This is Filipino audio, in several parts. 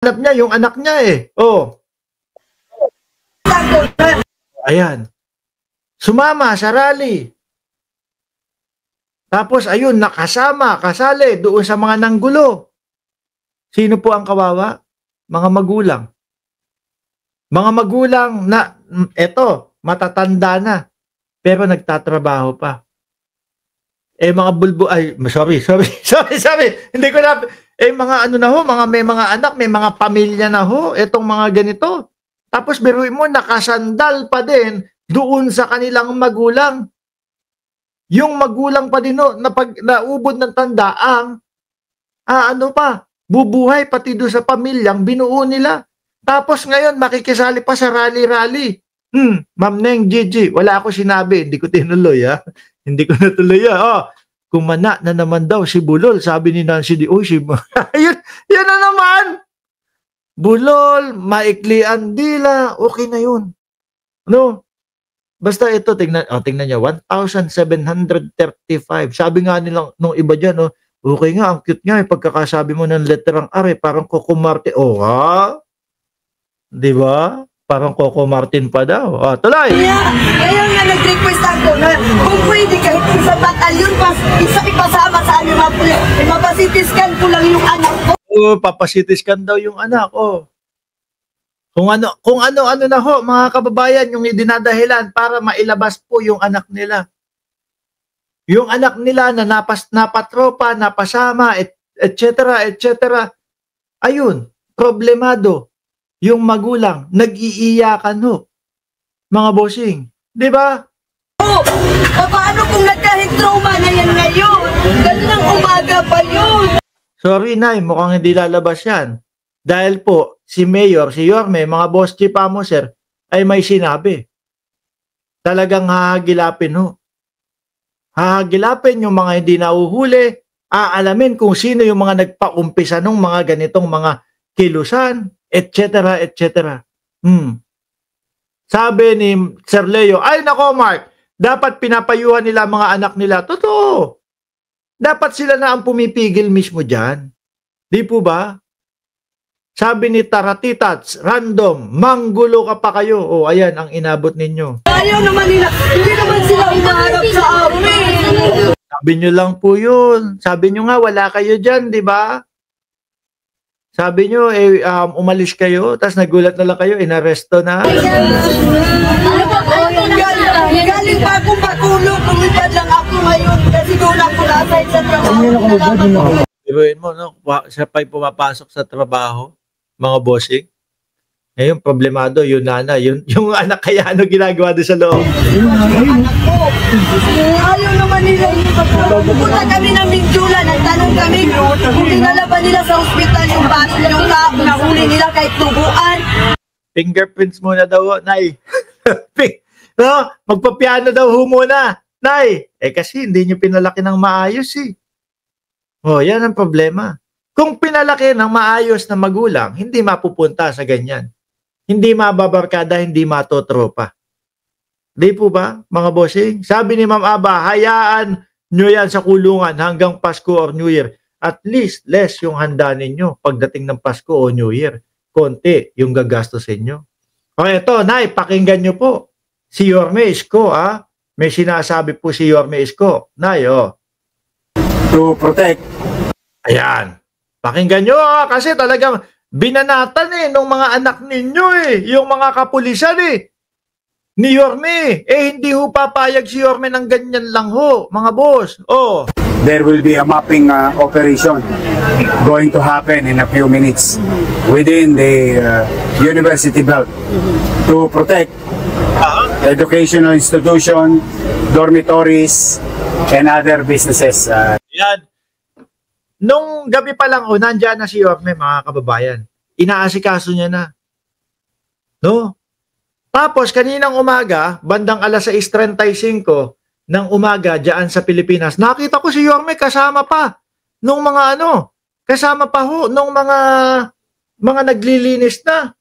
Hanap niya yung anak niya eh. Oh. Ayan. Sumama sa rally. Tapos ayun, kasali doon sa mga nanggulo. Sino po ang kawawa? Mga magulang. Mga magulang na, eto, matatanda na. Pero nagtatrabaho pa. Mga sorry. Hindi ko na, mga ano na ho, may mga anak, may mga pamilya na ho, etong mga ganito. Tapos biruin mo, nakasandal pa din doon sa kanilang magulang. Yung magulang pa din ho, na pag naubod ng tanda bubuhay pati doon sa pamilyang binuo nila. Tapos ngayon, makikisali pa sa rally-rally. Ma'am Neng, Gigi, wala ako sinabi, hindi ko tinuloy Hindi ko natuloy kumana na naman daw si Bulol, sabi ni Nancy D. yun na naman. Bulol, maikli ang dila, okay na yun. No? Basta ito, tingnan niya, 1,735. Sabi nga nilang nung iba dyan, okay nga, ang cute nga, pagkakasabi mo ng letterang R, parang Coco Martin. Di ba? Parang Coco Martin pa daw. Tuloy! Kaya nga nag-request ako na kung pwede kahit sa batalyon ipasama sa amin mapasitiskan ko lang yung anak ko. Papasitiskan daw yung anak. Kung ano na ho, mga kababayan, yung idinadahilan para mailabas po yung anak nila. Yung anak nila na napatropa, napasama, etc. Ayun, problemado. Yung magulang, nag-iiyakan ho. Mga bossing. Di ba? Paano kung nagkahit-trauma na yan ngayon? Ganang umaga pa yun. Sorry, Nay, mukhang hindi lalabas yan. Dahil po, si Mayor, si Yorme, mga boss chief mo, sir, ay may sinabi. Talagang hahagilapin ho. Hahagilapin yung mga hindi nauhuli, aalamin kung sino yung mga nagpaumpisa ng mga ganitong mga kilusan, etc. Sabi ni Sir Leo, ay nako Mark, dapat pinapayuhan nila mga anak nila. Totoo. Dapat sila na ang pumipigil mismo dyan. Di po ba? Sabi ni Taratitats, random, manggulo ka pa kayo. Ayan ang inabot ninyo. Ayaw naman nila, hindi naman sila umaharap sa amin. Sabi nyo lang po yun. Sabi nyo nga, wala kayo dyan, di ba? Sabi nyo, umalis kayo, tapos nagulat na lang kayo, inaresto na. Galing pa akong patulog, lumipad lang ako ngayon kasi doon ako nasay sa trabaho. Dibayin mo, no? Siya pa'y pumapasok sa trabaho, mga bossing. Ngayon, problemado, yung nana, yung anak kaya ginagawa doon sa loob. Anak ko, ayaw naman nila. Pupunta kami ng Mindula, nagtanong kami kung dinala ba nila sa ospital yung baso, yung nahuli nila kahit tubuan. Fingerprints muna daw, Nay. No? Magpapiano daw muna, Nay. Kasi hindi nyo pinalaki ng maayos yan ang problema. Kung pinalaki ng maayos na magulang, hindi mapupunta sa ganyan. Hindi mababarkada, hindi matotropa. Di po ba, mga bossing? Sabi ni Ma'am Aba, hayaan nyo yan sa kulungan hanggang Pasko or New Year. At least, less yung handa ninyo pagdating ng Pasko o New Year. Konti yung gagastusin nyo. Eto, Nay, pakinggan nyo po. Si Yorme Isko, may sinasabi po si Yorme Isko. Nay, to protect. Ayan. Pakinggan nyo, kasi talagang binanatan ng mga anak ninyo yung mga kapulisan ni Yorme. Hindi ho papayag si Yorme ng ganyan lang ho, mga boss. There will be a mapping operation going to happen in a few minutes within the university belt to protect educational institution, dormitories, and other businesses. Yan. Nung gabi pa lang, nandiyan na si Yorme, mga kababayan. Inaasikaso niya na. No? Tapos, kaninang umaga, bandang alas 6:35 ng umaga, dyan sa Pilipinas, nakita ko si Yorme kasama pa nung mga kasama pa ho nung mga naglilinis na.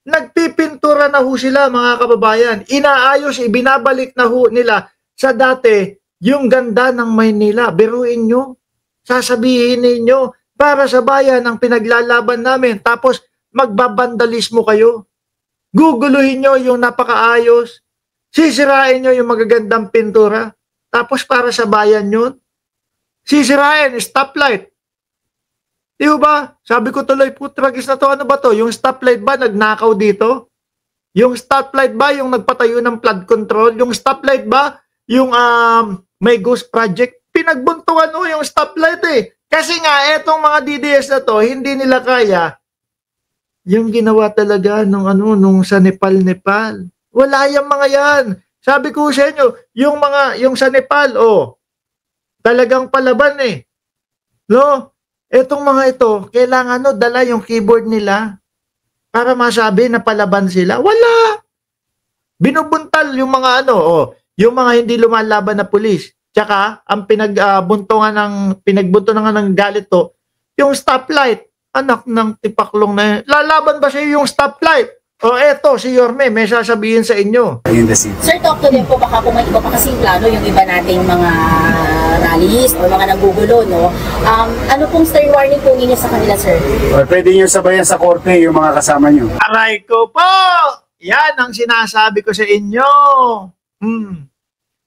Nagpipintura na ho sila, mga kababayan. Inaayos, ibinabalik na ho nila sa dati yung ganda ng Maynila. Biruin nyo. Sasabihin ninyo, para sa bayan ang pinaglalaban namin. Tapos, magbabandalismo kayo. Guguluhin nyo yung napakaayos. Sisirain nyo yung magagandang pintura. Tapos para sa bayan yun. Sisirain, stoplight. Di ba? Sabi ko tuloy, putragis na to. Ano ba to? Yung stoplight ba nagnakaw dito? Yung stoplight ba yung nagpatayo ng flood control? Yung stoplight ba yung may ghost project? Pinagbuntungan mo yung stoplight eh. Kasi nga, etong mga DDS na to, hindi nila kaya yung ginawa talaga nung sa Nepal. Wala yung mga yan. Sabi ko sa inyo, yung sa Nepal, talagang palaban eh. No? Etong mga ito, kailangan dala yung keyboard nila para masabi na palaban sila. Wala. Binubuntal yung mga yung mga hindi lumalaban na pulis. Tsaka, ang pinagbuntungan ng galit to, yung stoplight. Anak ng tipaklong na yun. Lalaban ba sa yung stoplight? O eto, si Yorme, may sasabihin sa inyo. Sir, talk to them po, baka kung may iba pa kasing plano, yung iba nating mga rallies o mga nanggugulo, no? Ano pong stern warning po ninyo sa kanila, sir? Or pwede nyo sabayan sa korte yung mga kasama nyo. Aray ko po! Yan ang sinasabi ko sa inyo.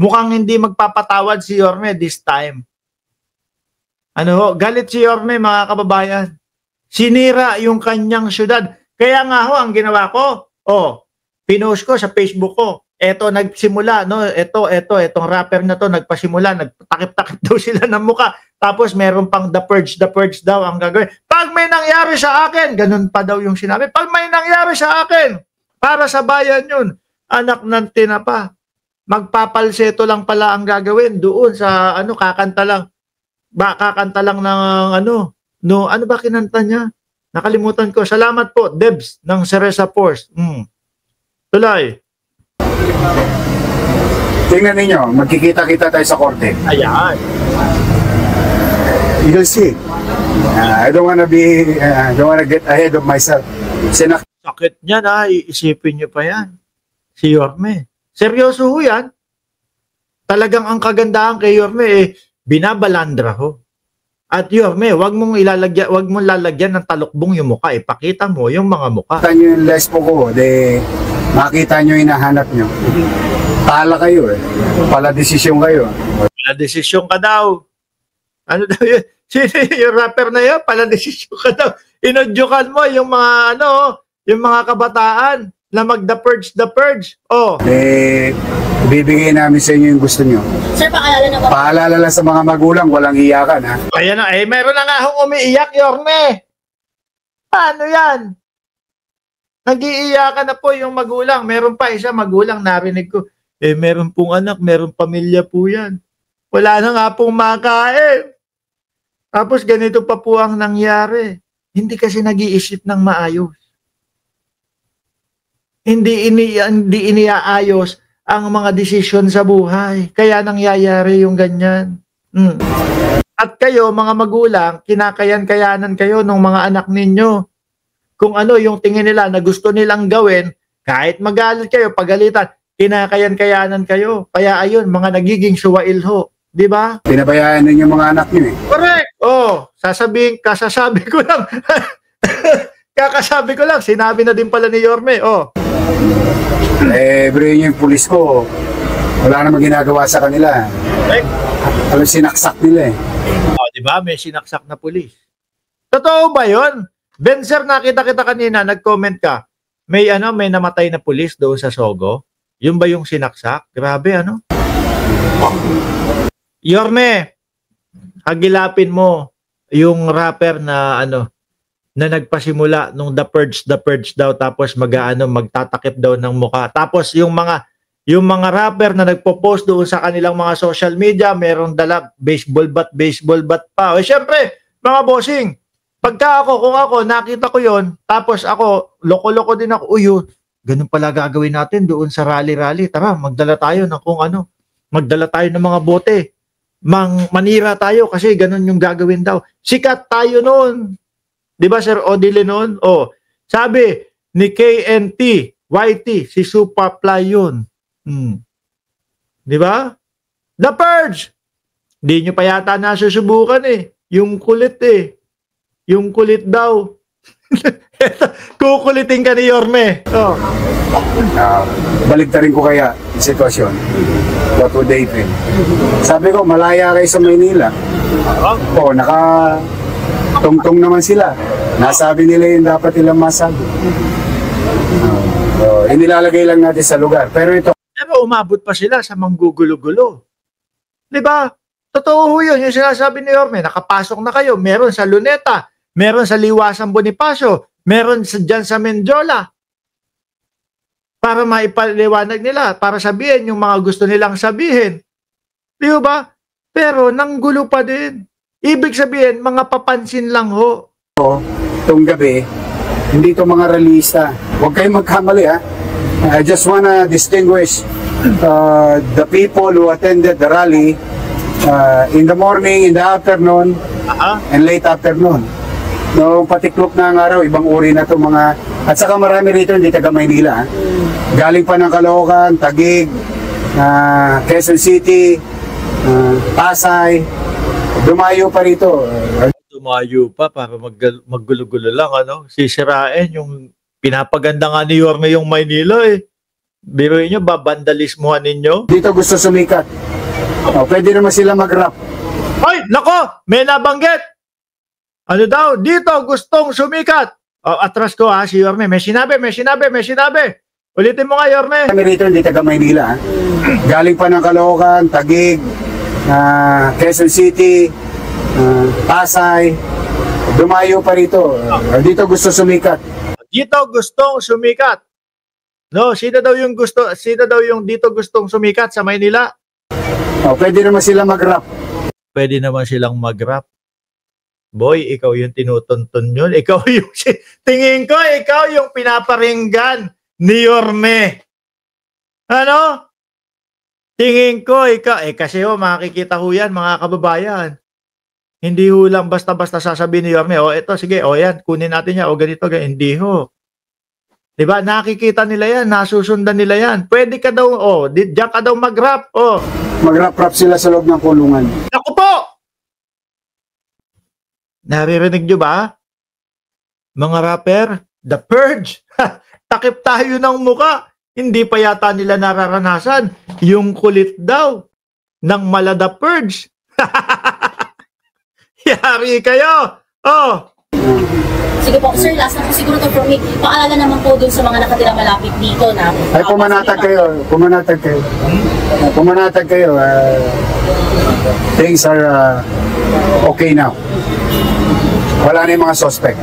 Mukhang hindi magpapatawad si Yorme this time. Galit si Yorme, mga kababayan. Sinira yung kanyang syudad. Kaya nga ang ginawa ko, pinost ko sa Facebook ko. Eto nagsimula, no? Etong rapper na to nagpasimula, nagtakip-takip daw sila ng muka. Tapos meron pang the purge daw ang gagawin. Pag may nangyari sa akin, ganun pa daw yung sinabi. Pag may nangyari sa akin, para sa bayan yun, anak ng tinapa. Magpapalseto lang pala ang gagawin doon sa kakanta lang. Kakanta lang ng ano ba kinanta niya? Nakalimutan ko. Salamat po, Debs ng Ceresa Force. Tuloy. Tingnan ninyo, magkikita-kita tayo sa korte. Ayan. You'll see. I don't wanna get ahead of myself. Sakit niya na, iisipin niyo pa yan. Si Yorme. Seryoso ho yan. Talagang ang kagandahan kay Yorme, binabalandra ho. At Yorme, wag mong lalagyan ng talukbong yung mukha. Ipakita mo yung mga mukha. Makita nyo yung lespo ko, makita nyo yung hinahanap nyo. Tala kayo Pala desisyon kayo. Pala desisyon ka daw. Ano daw yun? Sino yung rapper na yun? Pala desisyon ka daw. Inodyokan mo yung mga yung mga kabataan na mag-the purge. Bibigay namin sa inyo yung gusto nyo. Sir, paalala na ba? Paalala lang sa mga magulang, walang iyakan ha. Ayan na, meron na nga akong umiiyak, Yorme. Paano yan? Nag-iiyakan na po yung magulang. Meron pa isa magulang, narinig ko. Meron pong anak, meron pamilya po yan. Wala na nga pong makain. Tapos ganito pa po ang nangyari. Hindi kasi nag-iisip ng maayos. Hindi iniaayos ang mga desisyon sa buhay. Kaya nangyayari yung ganyan. At kayo, mga magulang, kinakayan-kayanan kayo ng mga anak ninyo. Kung ano yung tingin nila na gusto nilang gawin, kahit magalit kayo, pagalitan, kinakayan-kayanan kayo. Kaya ayun, mga nagiging suwailho. Di ba? Pinabayaan ninyo mga anak nyo Correct! Kasasabi ko lang. Kakasabi ko lang, sinabi na din pala ni Yorme. Bro, yung pulis ko, wala namang ginagawa sa kanila. Alam, sinaksak nila di ba? May sinaksak na pulis. Totoo ba yun? Ben sir, nakita kita kanina, nag-comment ka. May namatay na pulis doon sa Sogo. Yun ba yung sinaksak? Grabe, Yorme, hagilapin mo yung rapper na na nagpasimula nung the purge daw, tapos magtatakip daw ng mukha. Tapos yung mga rapper na nagpo-post doon sa kanilang mga social media, merong dala baseball bat pa. Syempre, mga bossing, kung ako nakita ko yon, tapos ako loko-loko din ako, ganun pala gagawin natin doon sa rally. Tara, magdala tayo ng kung ano. Magdala tayo ng mga bote. Manira tayo kasi ganun yung gagawin daw. Sikat tayo noon. Di ba, Sir Odile noon? Sabi ni KNT, YT, si Superfly yun. Di ba? The Purge. Di nyo pa yata nasusubukan Yung kulit Yung kulit daw. kukulitin ka ni Yorme. Oh. Baligtarin ko kaya yung sitwasyon. What would they feel? Sabi ko, malaya kayo sa Maynila. Oo, naka-tungtong naman sila. Nasabi nila yung dapat nilang masabi. Inilalagay lang natin sa lugar. Pero umabot pa sila sa manggugulo-gulo. Di ba? Totoo ho yun. Yung sinasabi ni Yorme, nakapasok na kayo. Meron sa Luneta, meron sa Liwasan Bonifacio, meron dyan sa Mendiola. Para maipaliwanag nila, para sabihin yung mga gusto nilang sabihin. Di ba? Pero nanggulo pa din. Ibig sabihin, mga papansin lang ho. itong gabi, hindi ito mga realista. Huwag kayong magkamali, ha? I just wanna distinguish the people who attended the rally in the morning, in the afternoon, and late afternoon. Noong patiklop na ang araw, ibang uri na ito mga... At saka marami rito, hindi taga Maynila. Galing pa ng Caloocan, Taguig, Quezon City, Pasay. Dumayo pa rito. Dumayo pa para maggulo-gulo lang, ano? Sisirain yung pinapaganda nga ni Yorme yung Maynila, eh. Biruin nyo, babandalismuhan ninyo. Dito gusto sumikat. Pwede naman sila mag-rap. Ay, nako! May nabanggit! Ano daw? Dito gustong sumikat. Atras ko si Yorme. May sinabi. Ulitin mo nga, Yorme. Kami rito, hindi taga Maynila. Galing pa ng Caloocan, Taguig, Quezon City, Pasay. Dumayo pa rito. Dito gusto sumikat. Dito gustong sumikat. No, sino daw yung dito gustong sumikat sa Maynila? Pwede naman sila mag-rap. Pwede naman silang mag-rap. Boy, ikaw yung tinutuntun yun. Ikaw yung, tingin ko, ikaw yung pinaparinggan ni Yorme. Ano? Tingin ko, ikaw, kasi makikita ho yan, mga kababayan. Hindi ho lang basta-basta sasabihin ni Yorme, eto, sige, yan, kunin natin yan, ganito, ganito. Hindi ho. Diba? Nakikita nila yan, nasusundan nila yan. Pwede ka daw, diyan ka daw mag-rap, Mag-rap-rap sila sa loob ng kulungan. Naku po! Naririnig nyo ba? Mga rapper, The Purge. Takip tayo ng muka. Hindi pa yata nila nararanasan yung kulit daw ng mala The Purge. Yari kayo. Sige po, sir, last na po siguro to from me. Paalala naman po dun sa mga nakatira malapit dito na... Ay, pumanatag kayo. Things are okay now. Wala na yung mga suspect.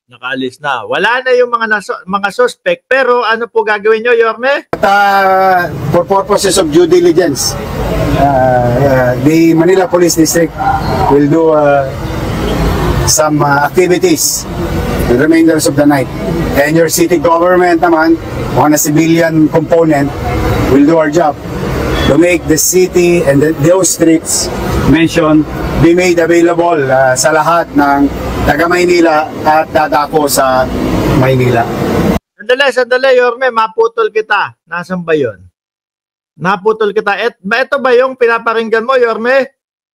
Nakaalis na. Wala na yung mga suspect. Pero ano po gagawin nyo, Yorme? For purposes of due diligence, the Manila Police District will do some activities the remainders of the night. And your city government naman, on a civilian component, will do our job to make the city and those streets mentioned be made available sa lahat ng taga Maynila at dadako sa Maynila. Sandali, Yorme, maputol kita. Nasaan ba yun? Naputol kita. Ito ba yung pinaparinggan mo, Yorme?